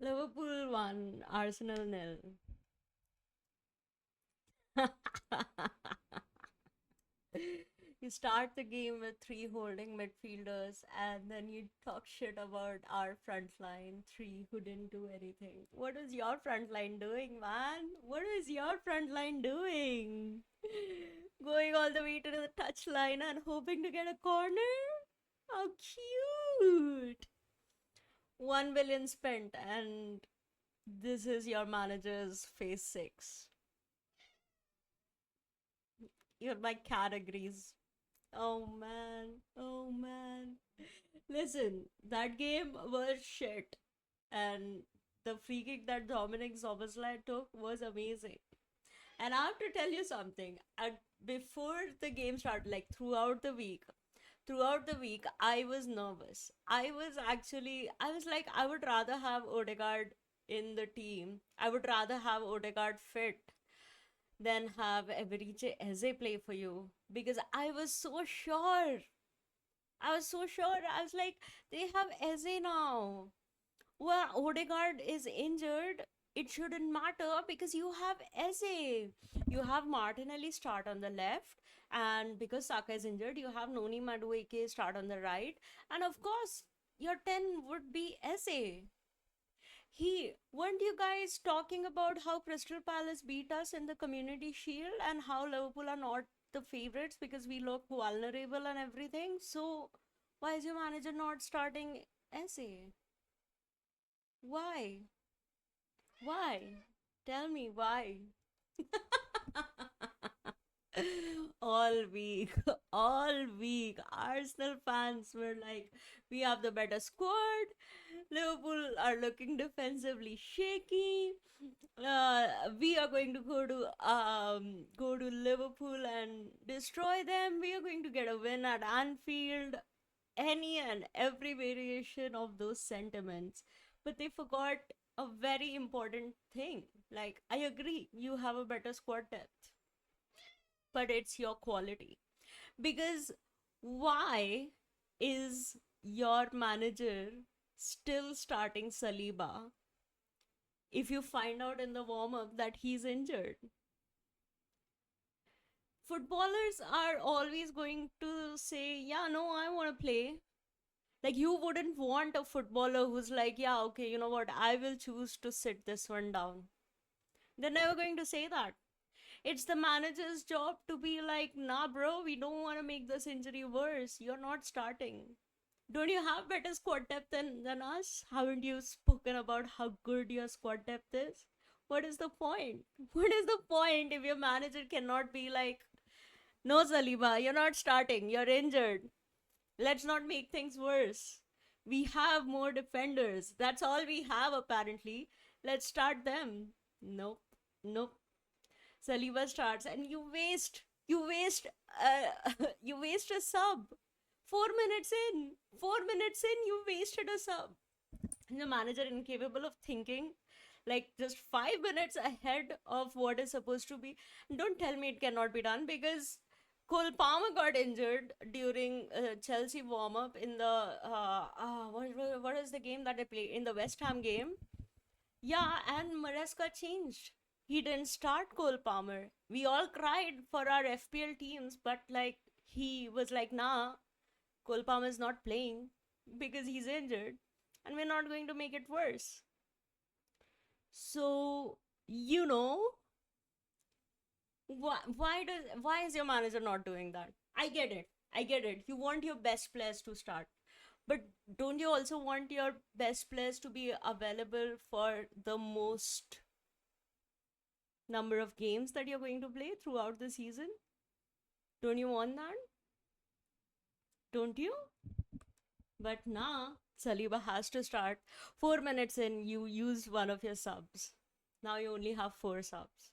Liverpool won, Arsenal nil. You start the game with three holding midfielders, and then you talk shit about our front line, three who didn't do anything. What is your front line doing, man? What is your front line doing? Going all the way to the touch line and hoping to get a corner? How cute! 1 billion spent, and this is your manager's phase 6. Your my cat agrees. Oh man, oh man. Listen, that game was shit, and the free kick that Dominic Zoboslai took was amazing. And I have to tell you something. Before the game started, like throughout the week, I was nervous. I was like, I would rather have Odegaard in the team. I would rather have Odegaard fit than have Eberiche Eze play for you, because I was so sure. I was so sure. I was like, they have Eze now. Well, Odegaard is injured. It shouldn't matter because you have Eze. You have Martinelli start on the left, and because Saka is injured, you have Noni Madueke start on the right, and of course, your 10 would be Eze. He weren't you guys talking about how Crystal Palace beat us in the Community Shield and how Liverpool are not the favorites because we look vulnerable and everything? So why is your manager not starting Eze? Why? Why? Tell me why. all week, all week, Arsenal fans were like, we have the better squad. Liverpool are looking defensively shaky. We are going to go to Liverpool and destroy them. We are going to get a win at Anfield. Any and every variation of those sentiments, but they forgot a very important thing. Like, I agree, you have a better squad depth, but it's your quality. Because why is your manager still starting Saliba if you find out in the warm up that he's injured? Footballers are always going to say, yeah, no, I want to play. Like, you wouldn't want a footballer who's like, yeah, okay, you know what, I will choose to sit this one down. They're never going to say that. It's the manager's job to be like, nah, bro, we don't want to make this injury worse. You're not starting. Don't you have better squad depth than us? Haven't you spoken about how good your squad depth is? What is the point? What is the point if your manager cannot be like, no, Saliba, you're not starting. You're injured. Let's not make things worse. We have more defenders. That's all we have, apparently. Let's start them. Nope. Nope. Saliba starts, and you waste a sub. 4 minutes in, 4 minutes in, you wasted a sub. And the manager incapable of thinking like just 5 minutes ahead of what is supposed to be. Don't tell me it cannot be done, because Cole Palmer got injured during Chelsea warm up in the what is the game that they played in the West Ham game? Yeah, and Maresca changed. He didn't start Cole Palmer. We all cried for our FPL teams, but like he was like, nah, Cole Palmer is not playing because he's injured, and we're not going to make it worse. So, you know, why is your manager not doing that? I get it. I get it. You want your best players to start. But don't you also want your best players to be available for the most number of games that you're going to play throughout the season? Don't you want that? Don't you? But nah, Saliba has to start. 4 minutes in, you used one of your subs. Now you only have four subs.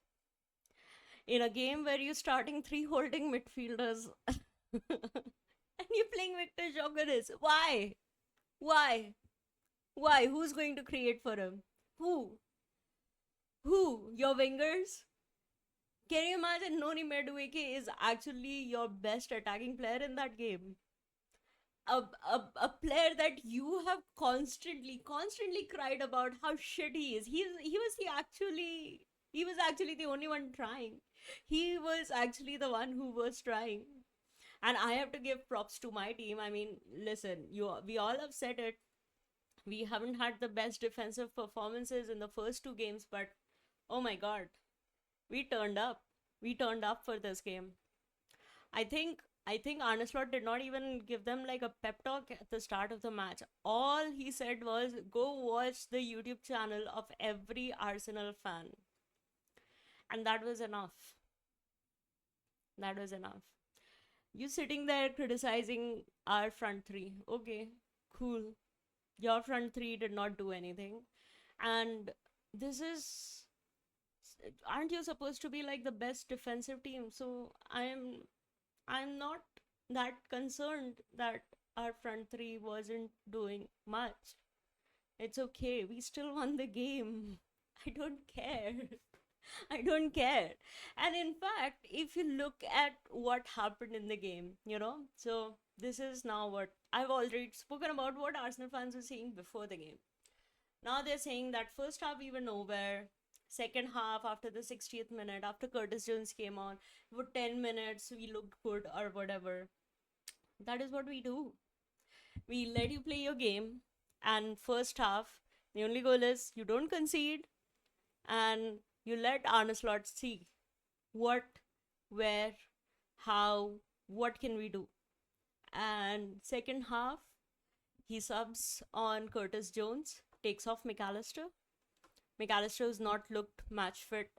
In a game where you're starting three holding midfielders and you're playing Victor Jokeris. Why? Why? Why? Who's going to create for him? Who? Who? Your wingers? Can you imagine Noni Madueke is actually your best attacking player in that game? a player that you have constantly cried about how shit he is. He was actually the only one trying. He was actually the one who was trying. And I have to give props to my team. I mean, listen, we all have said it. We haven't had the best defensive performances in the first two games, but oh my god, we turned up. We turned up for this game. I think Arne Slot did not even give them like a pep talk at the start of the match. All he said was, "Go watch the YouTube channel of every Arsenal fan," and that was enough. That was enough. You sitting there criticizing our front three. Okay, cool. Your front three did not do anything, and this is, aren't you supposed to be like the best defensive team? So I'm not that concerned that our front three wasn't doing much. It's okay. We still won the game. I don't care. I don't care. And in fact, if you look at what happened in the game, so this is now what I've already spoken about what Arsenal fans were saying before the game. Now they're saying that first half we were nowhere. Second half, after the 60th minute, after Curtis Jones came on, for 10 minutes we looked good or whatever. That is what we do. We let you play your game, and first half, the only goal is you don't concede, and you let Arne Slot see what, where, how, what can we do. And second half, he subs on Curtis Jones, takes off McAllister. McAllister has not looked match fit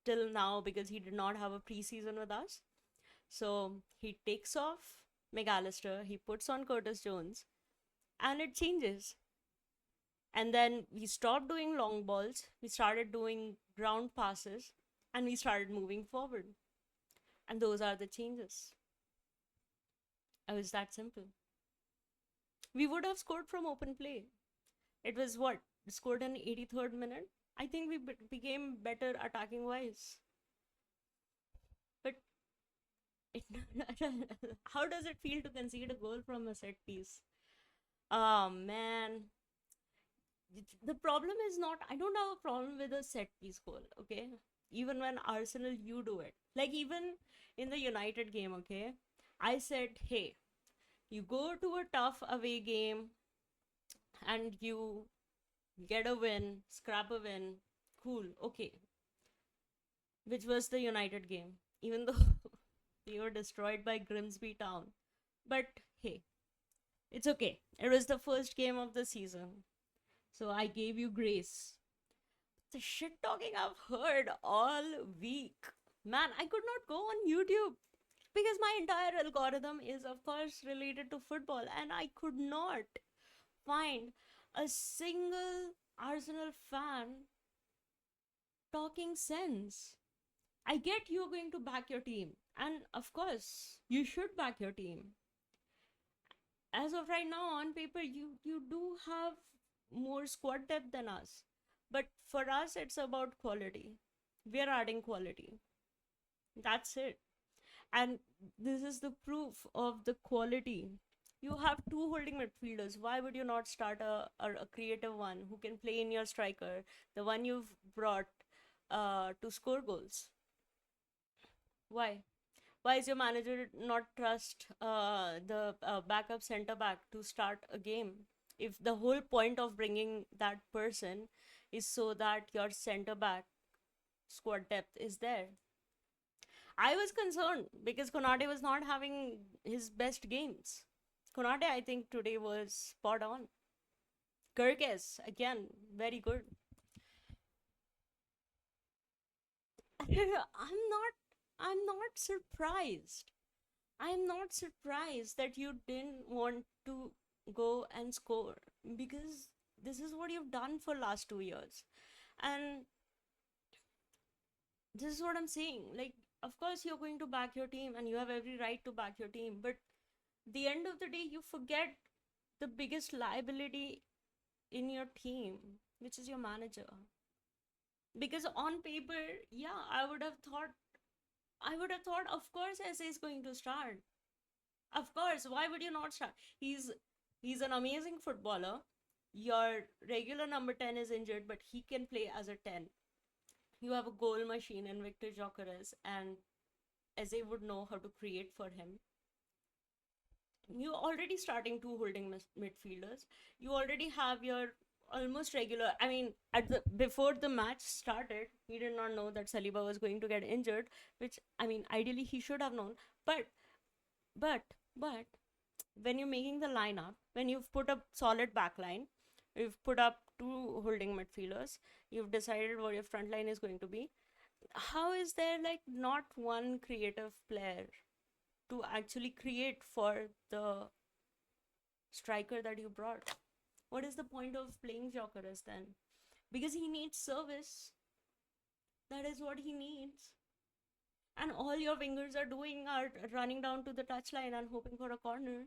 till now because he did not have a preseason with us. So he takes off McAllister, he puts on Curtis Jones, and it changes. And then we stopped doing long balls, we started doing ground passes, and we started moving forward. And those are the changes. It was that simple. We would have scored from open play. It was what? Scored in 83rd minute? I think we became better attacking wise. But it, how does it feel to concede a goal from a set piece? Oh man. The problem is not, I don't have a problem with a set piece goal, okay? Even when Arsenal, you do it. Like, even in the United game, okay? I said, hey, you go to a tough away game and you get a win, scrap a win, cool, okay. Which was the United game, even though we were destroyed by Grimsby Town. But hey, it's okay. It was the first game of the season, so I gave you grace. The shit talking I've heard all week, man, I could not go on YouTube because my entire algorithm is, of course, related to football, and I could not find a single Arsenal fan talking sense. I get you're going to back your team, and of course, you should back your team. As of right now, on paper, you do have more squad depth than us, but for us, it's about quality. We're adding quality. That's it. And this is the proof of the quality. You have two holding midfielders. Why would you not start a creative one who can play in your striker, the one you've brought to score goals? Why? Why is your manager not trust the backup center back to start a game? If the whole point of bringing that person is so that your center back squad depth is there. I was concerned because Konate was not having his best games. Konate, I think, today was spot on. Kirkes, again, very good. I'm not surprised. I'm not surprised that you didn't want to go and score because this is what you've done for last 2 years. And this is what I'm saying. Like, of course you're going to back your team and you have every right to back your team, but the end of the day you forget the biggest liability in your team, which is your manager. Because on paper, yeah, I would have thought, of course, SA is going to start. Of course, why would you not start? He's an amazing footballer. Your regular number 10 is injured, but he can play as a 10. You have a goal machine in Victor Gyökeres, and Eze would know how to create for him. You're already starting two holding midfielders. You already have your almost regular. I mean, at the before the match started, he did not know that Saliba was going to get injured, which I mean, ideally he should have known. But but but when you're making the lineup, when you've put a solid back line, you've put up two holding midfielders, you've decided what your front line is going to be. How is there like not one creative player to actually create for the striker that you brought? What is the point of playing Jokeris then? Because he needs service. That is what he needs. And all your wingers are doing are running down to the touchline and hoping for a corner.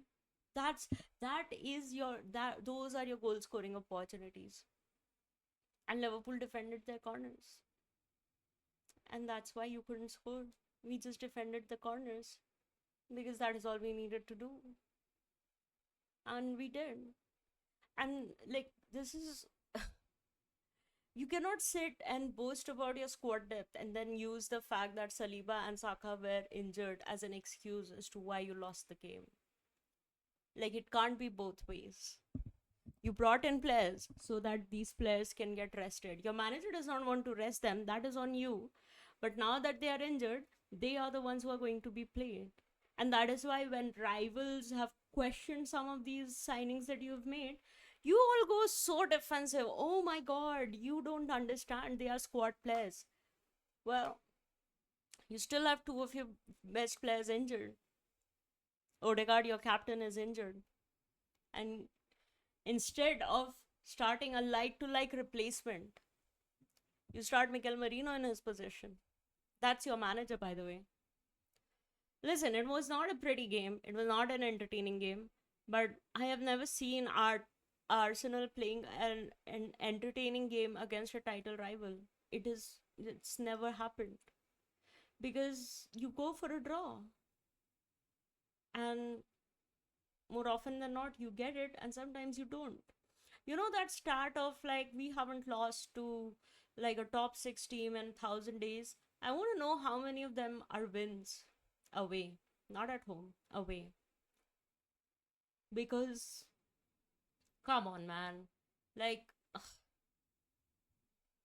That's that is your that those are your goal scoring opportunities. And Liverpool defended their corners. And that's why you couldn't score. We just defended the corners because that is all we needed to do. And we did. And like this is you cannot sit and boast about your squad depth and then use the fact that Saliba and Saka were injured as an excuse as to why you lost the game. Like it can't be both ways. You brought in players so that these players can get rested. Your manager does not want to rest them, that is on you. But now that they are injured, they are the ones who are going to be played. And that is why when rivals have questioned some of these signings that you've made, you all go so defensive. Oh my god, you don't understand. They are squad players. Well, you still have two of your best players injured. Odegaard, your captain, is injured. And instead of starting a like to like replacement, you start Mikel Merino in his position. That's your manager, by the way. Listen, it was not a pretty game. It was not an entertaining game. But I have never seen Arsenal playing an entertaining game against a title rival. It's never happened. Because you go for a draw. And more often than not, you get it, and sometimes you don't. You know that stat of like we haven't lost to like a top six team in 1,000 days? I want to know how many of them are wins away, not at home, away. Because come on, man. Like, ugh,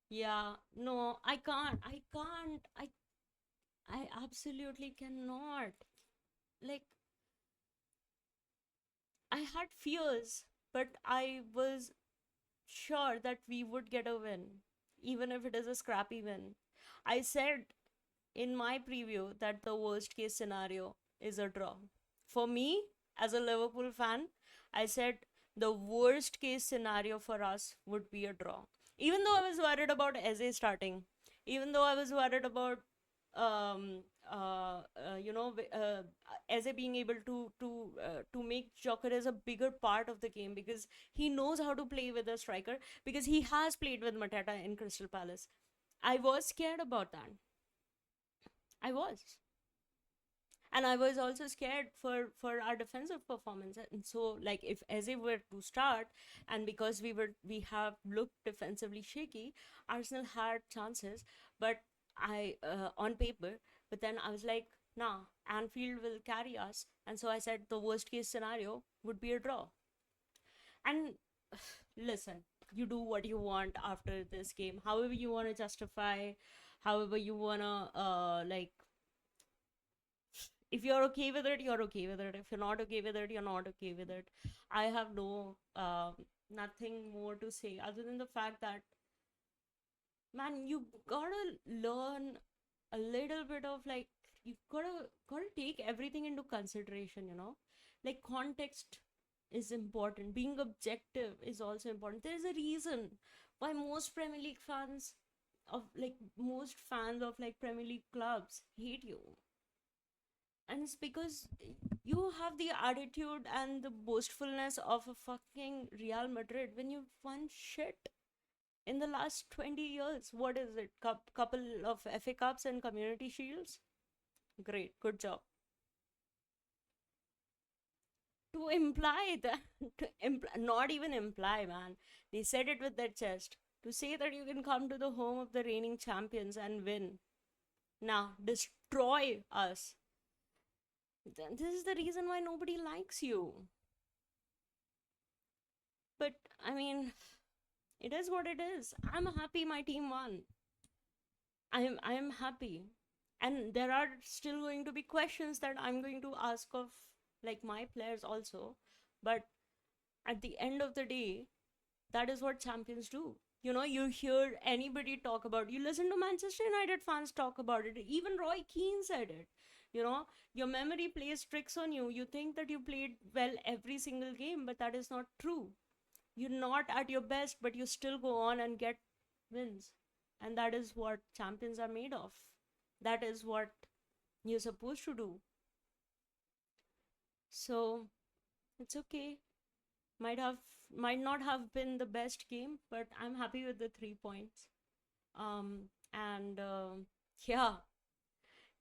yeah, no, I absolutely cannot. Like, I had fears, but I was sure that we would get a win, even if it is a scrappy win. I said in my preview that the worst case scenario is a draw. For me, as a Liverpool fan, I said the worst case scenario for us would be a draw. Even though I was worried about Eze starting, even though I was worried about um Eze being able to make Joker as a bigger part of the game because he knows how to play with a striker because he has played with Mateta in Crystal Palace. I was scared about that. I was. And I was also scared for our defensive performance. And so, like, if Eze were to start, and because we have looked defensively shaky, Arsenal had chances, but I on paper. But then I was like, nah, Anfield will carry us, and so I said the worst case scenario would be a draw. And listen, you do what you want after this game, however you want to justify, however you wanna like if you're okay with it, you're okay with it. If you're not okay with it, you're not okay with it. I have no nothing more to say other than the fact that man, you gotta learn a little bit of like you gotta take everything into consideration, you know? Like context is important. Being objective is also important. There's a reason why most Premier League fans of like most fans of like Premier League clubs hate you, and it's because you have the attitude and the boastfulness of a fucking Real Madrid when you've won shit in the last 20 years. What is it? Couple of FA Cups and Community Shields? Great, good job. to imply that, not even imply, man. They said it with their chest. To say that you can come to the home of the reigning champions and win. Now, destroy us. This is the reason why nobody likes you. But, I mean, it is what it is. I'm happy my team won. I'm happy. And there are still going to be questions that I'm going to ask of like my players also. But at the end of the day, that is what champions do. You know, you hear anybody talk about, you listen to Manchester United fans talk about it. Even Roy Keane said it. You know, your memory plays tricks on you. You think that you played well every single game, but that is not true. You're not at your best, but you still go on and get wins. And that is what champions are made of. That is what you're supposed to do. So it's okay. Might might not have been the best game, but I'm happy with the 3 points. And yeah,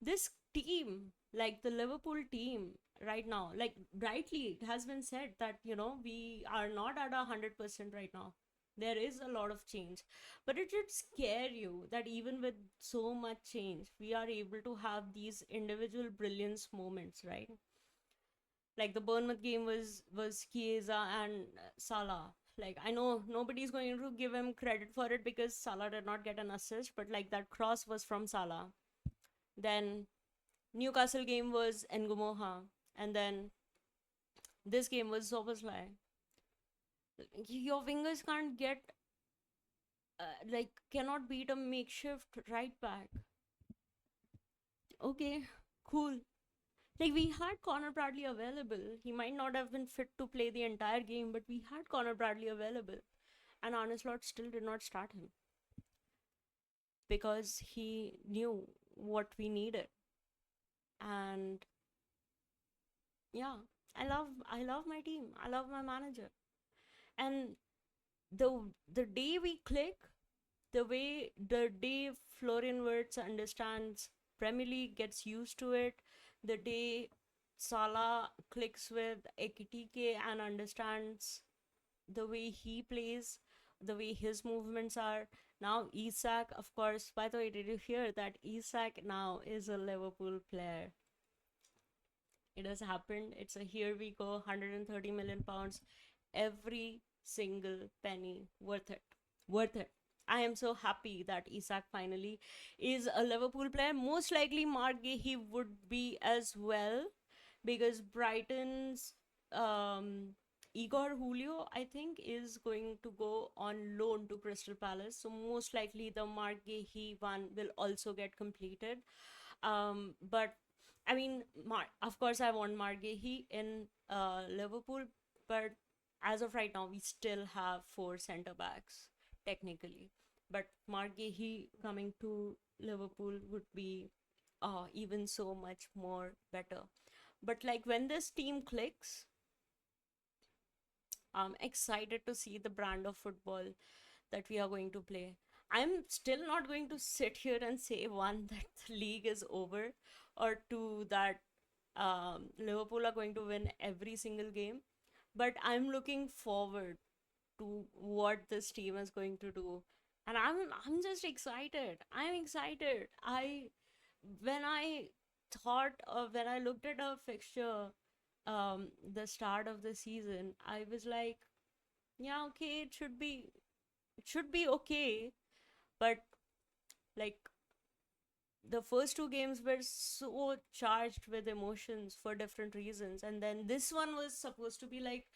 this team, like the Liverpool team right now, like rightly it has been said that we are not at 100% right now. There is a lot of change, but it should scare you that even with so much change, we are able to have these individual brilliance moments, right? Like the Bournemouth game was Chiesa and Salah. Like I know nobody's going to give him credit for it because Salah did not get an assist, but like that cross was from Salah. Then Newcastle game was Ngumoha, and then this game was Soboslai. Your fingers can't get like cannot beat a makeshift right back. Okay, cool. Like we had Connor Bradley available. He might not have been fit to play the entire game, but we had Connor Bradley available, and Arne Slot still did not start him because he knew what we needed. And yeah, I love my team. I love my manager. And the day we click, the day Florian Wirtz understands Premier League, gets used to it, the day Salah clicks with Ekitike and understands the way he plays, the way his movements are. Now Isak, of course, by the way, did you hear that Isak now is a Liverpool player? It has happened. It's a here we go, 130 million pounds. Every single penny worth it. Worth it. I am so happy that Isak finally is a Liverpool player. Most likely Mark Gahey would be as well because Brighton's Igor Julio, I think, is going to go on loan to Crystal Palace. So most likely the Mark Gahey one will also get completed. But I mean, of course, I want Mark Gahey in Liverpool, but as of right now, we still have four centre backs technically. But Mark Gahey coming to Liverpool would be even so much more better. But like when this team clicks, I'm excited to see the brand of football that we are going to play. I'm still not going to sit here and say one that the league is over, or two that Liverpool are going to win every single game. But I'm looking forward to what this team is going to do, and I'm just excited. I'm excited. When I when I looked at a fixture, the start of the season, I was like, yeah, okay, it should be okay, but like the first two games were so charged with emotions for different reasons, and then this one was supposed to be like,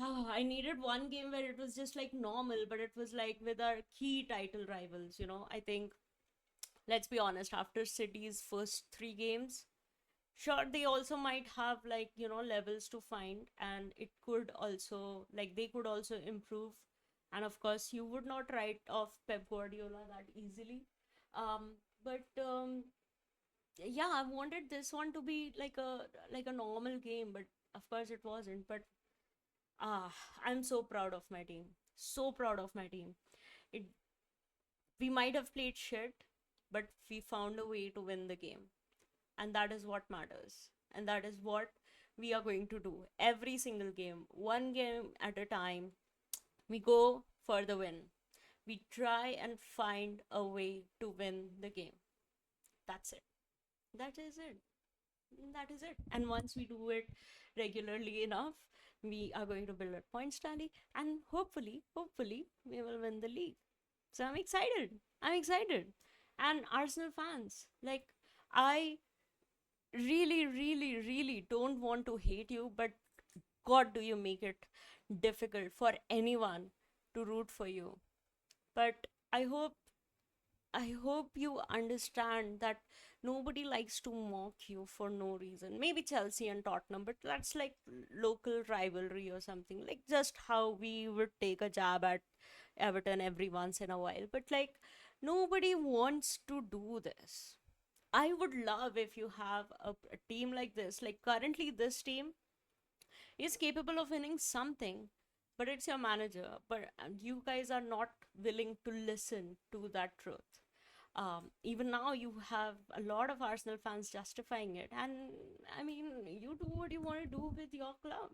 I needed one game where it was just like normal, but it was like with our key title rivals. I think, let's be honest, after City's first three games, sure, they also might have like levels to find, and it could also like they could also improve. And of course you would not write off Pep Guardiola that easily. But yeah, I wanted this one to be like a normal game, but of course it wasn't. But ah, I'm so proud of my team, so proud of my team. it We might have played shit, but we found a way to win the game, and that is what matters, and that is what we are going to do every single game, one game at a time. We go for the win. We try and find a way to win the game. That's it. That is it. That is it. And once we do it regularly enough, we are going to build a points tally, and hopefully, we will win the league. So I'm excited. I'm excited. And Arsenal fans, like, I really don't want to hate you, but God, do you make it difficult for anyone to root for you. But I hope I hope you understand that nobody likes to mock you for no reason. Maybe Chelsea and Tottenham, but that's like local rivalry or something. Like just how we would take a jab at Everton every once in a while. But like nobody wants to do this. I would love if you have a team like this. Like currently, this team is capable of winning something, but it's your manager. But you guys are not willing to listen to that truth. Even now, you have a lot of Arsenal fans justifying it, and I mean, you do what you want to do with your club.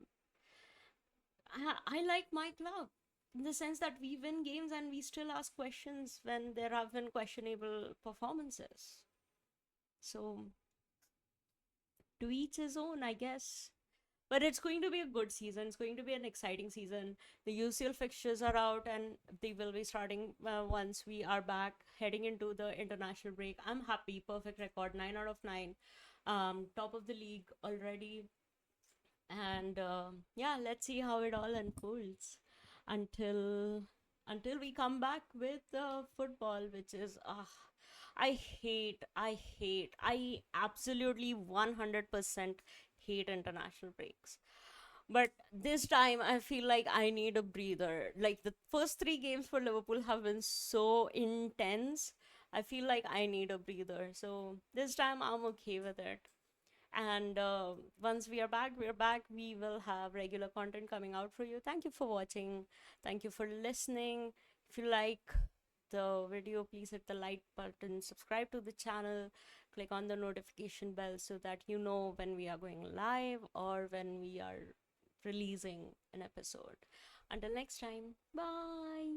I like my club in the sense that we win games and we still ask questions when there have been questionable performances. So, to each his own, I guess. But it's going to be a good season. It's going to be an exciting season. The UCL fixtures are out and they will be starting once we are back heading into the international break. I'm happy. Perfect record, 9 out of 9. Top of the league already. And yeah, let's see how it all unfolds until we come back with football, which is I absolutely 100% hate international breaks. But this time I feel like I need a breather. Like the first three games for Liverpool have been so intense. I feel like I need a breather. So this time I'm okay with it. And once we are back, we will have regular content coming out for you. Thank you for watching. Thank you for listening. If you like the video, please hit the like button, subscribe to the channel, click on the notification bell so that you know when we are going live or when we are releasing an episode. Until next time, bye.